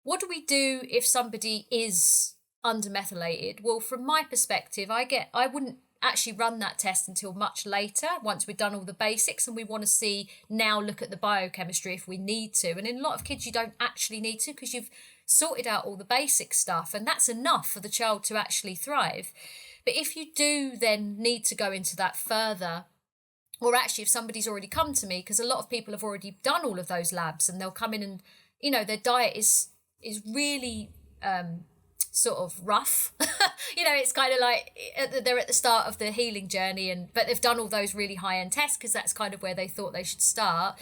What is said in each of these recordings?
what do we do if somebody is under-methylated? Well, from my perspective, I wouldn't actually run that test until much later, once we've done all the basics, and we want to look at the biochemistry if we need to. And in a lot of kids, you don't actually need to, because you've sorted out all the basic stuff, and that's enough for the child to actually thrive. But if you do then need to go into that further, or actually if somebody's already come to me, because a lot of people have already done all of those labs, and they'll come in and, their diet is really sort of rough. It's kind of like they're at the start of the healing journey, but they've done all those really high-end tests because that's kind of where they thought they should start.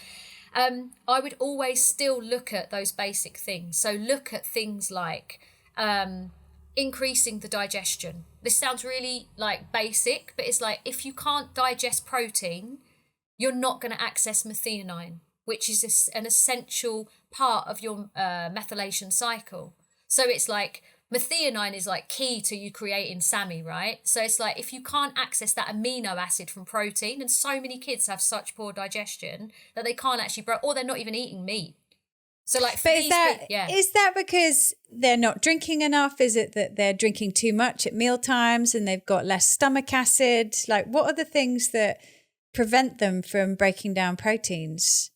I would always still look at those basic things. So look at things like increasing the digestion. This sounds really like basic, but it's like, if you can't digest protein, you're not going to access methionine, which is an essential part of your methylation cycle. So it's like, methionine is like key to you creating SAMe, right? So it's like, if you can't access that amino acid from protein, and so many kids have such poor digestion that they can't actually or they're not even eating meat. So like, but is that because they're not drinking enough? Is it that they're drinking too much at meal times and they've got less stomach acid? Like, what are the things that prevent them from breaking down proteins?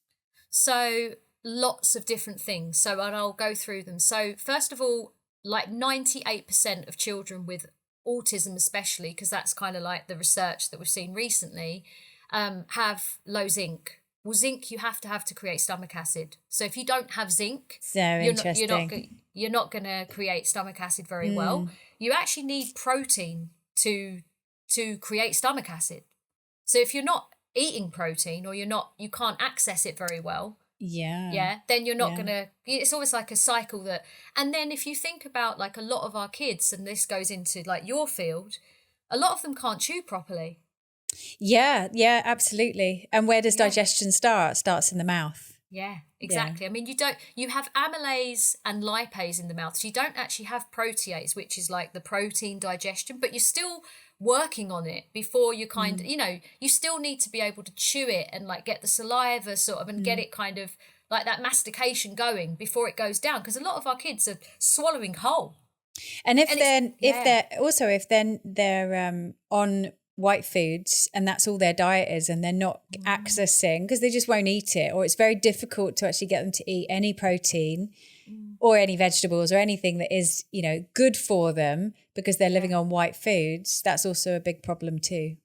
So lots of different things. So I'll go through them. So first of all, like 98% of children with autism, especially, because that's kind of like the research that we've seen recently, have low zinc. Well, zinc you have to create stomach acid. So if you don't have zinc, you're not going to create stomach acid very well. You actually need protein to create stomach acid. So if you're not eating protein, or you can't access it very well, then you're not gonna, it's always like a cycle that. And then if you think about like a lot of our kids, and this goes into like your field, a lot of them can't chew properly. Yeah, absolutely. And where does digestion start? It starts in the mouth. Yeah, exactly. I mean, you have amylase and lipase in the mouth, so you don't actually have protease, which is like the protein digestion, but you're still working on it before you kind of, you still need to be able to chew it and like get the saliva sort of, and get it kind of like that mastication going before it goes down, because a lot of our kids are swallowing whole. And if they're on white foods and that's all their diet is, and they're not accessing, because they just won't eat it, or it's very difficult to actually get them to eat any protein or any vegetables or anything that is, good for them, because they're living on white foods, that's also a big problem too.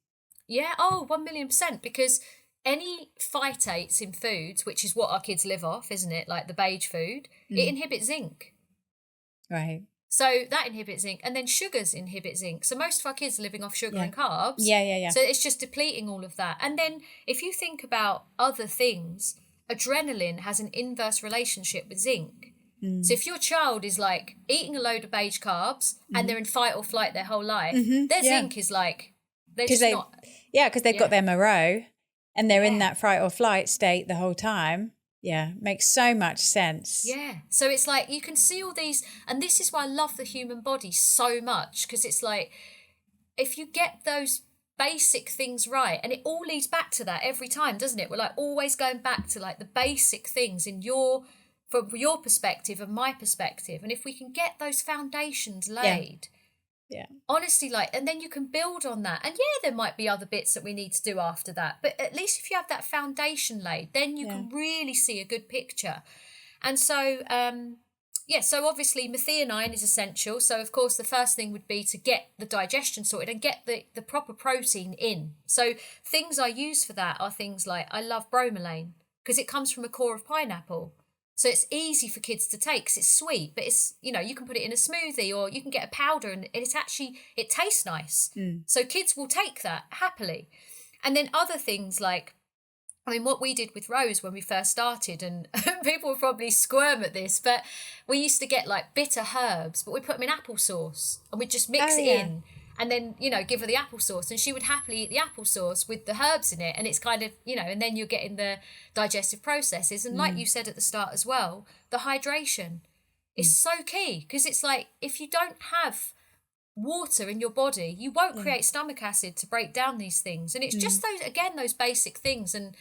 Yeah, 1,000,000%, because any phytates in foods, which is what our kids live off, isn't it? Like the beige food, it inhibits zinc. Right. So that inhibits zinc, and then sugars inhibit zinc. So most of our kids are living off sugar and carbs. Yeah. So it's just depleting all of that. And then if you think about other things, adrenaline has an inverse relationship with zinc. So if your child is like eating a load of beige carbs and they're in fight or flight their whole life, their zinc is like, because they've got their Moreau and they're in that fight or flight state the whole time. Yeah, makes so much sense. Yeah, so it's like you can see all these, and this is why I love the human body so much, because it's like, if you get those basic things right, and it all leads back to that every time, doesn't it? We're like always going back to like the basic things from your perspective and my perspective, and if we can get those foundations laid, honestly, like, and then you can build on that. And there might be other bits that we need to do after that, but at least if you have that foundation laid, then you can really see a good picture. And so so obviously methionine is essential. So of course the first thing would be to get the digestion sorted and get the proper protein in. So things I use for that are things like, I love bromelain because it comes from a core of pineapple. So it's easy for kids to take because it's sweet, but it's, you can put it in a smoothie, or you can get a powder, and it tastes nice. So kids will take that happily. And then other things like, what we did with Rose when we first started, and people will probably squirm at this, but we used to get like bitter herbs, but we put them in applesauce and we'd just mix it in. And then, give her the applesauce, and she would happily eat the applesauce with the herbs in it. And it's kind of, and then you're getting the digestive processes. And like you said at the start as well, the hydration is so key, because it's like, if you don't have water in your body, you won't create stomach acid to break down these things. And it's just those basic things. And